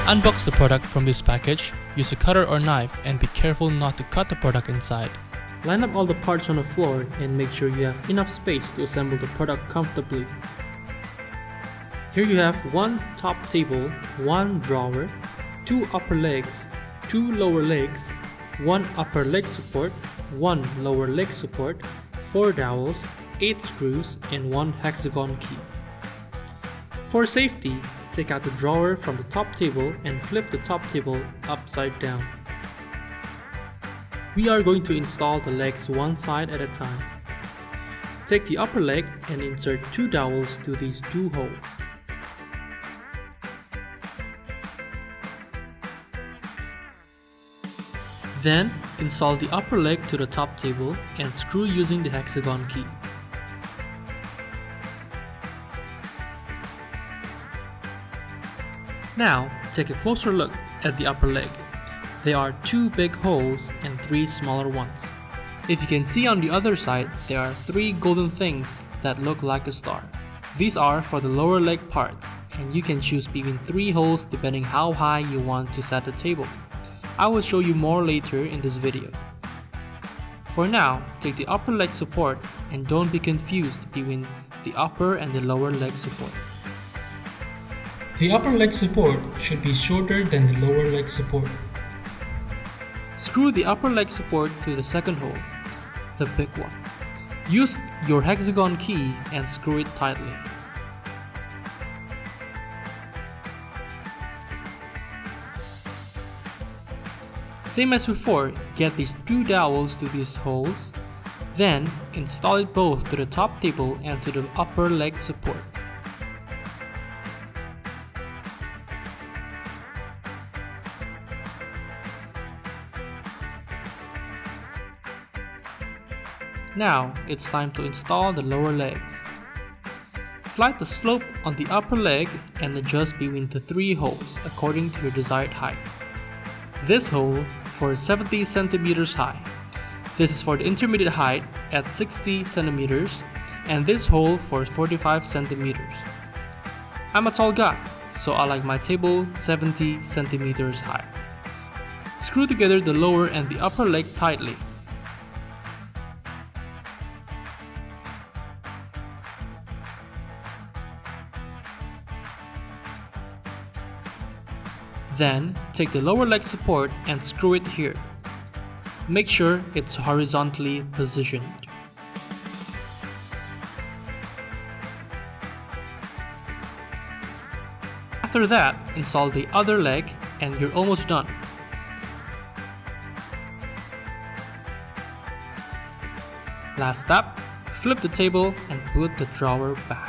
Unbox the product from this package, use a cutter or knife and be careful not to cut the product inside. Line up all the parts on the floor and make sure you have enough space to assemble the product comfortably. Here you have one top table, one drawer, two upper legs, two lower legs, one upper leg support, one lower leg support, 4 dowels, 8 screws, and one hexagon key. For safety, take out the drawer from the top table and flip the top table upside down. We are going to install the legs one side at a time. Take the upper leg and insert 2 dowels to these 2 holes. Then, install the upper leg to the top table and screw using the hexagon key. Now, take a closer look at the upper leg. There are 2 big holes and 3 smaller ones. If you can see on the other side, there are 3 golden things that look like a star. These are for the lower leg parts, and you can choose between 3 holes depending how high you want to set the table. I will show you more later in this video. For now, take the upper leg support and don't be confused between the upper and the lower leg support. The upper leg support should be shorter than the lower leg support. Screw the upper leg support to the second hole, the big one. Use your hexagon key and screw it tightly. Same as before, get these 2 dowels to these holes, then install it both to the top table and to the upper leg support. Now, it's time to install the lower legs. Slide the slope on the upper leg and adjust between the 3 holes according to your desired height. This hole for 70 centimeters high. This is for the intermediate height at 60 centimeters, and this hole for 45 centimeters. I'm a tall guy, so I like my table 70 centimeters high. Screw together the lower and the upper leg tightly. Then, take the lower leg support and screw it here. Make sure it's horizontally positioned. After that, install the other leg and you're almost done. Last step, flip the table and put the drawer back.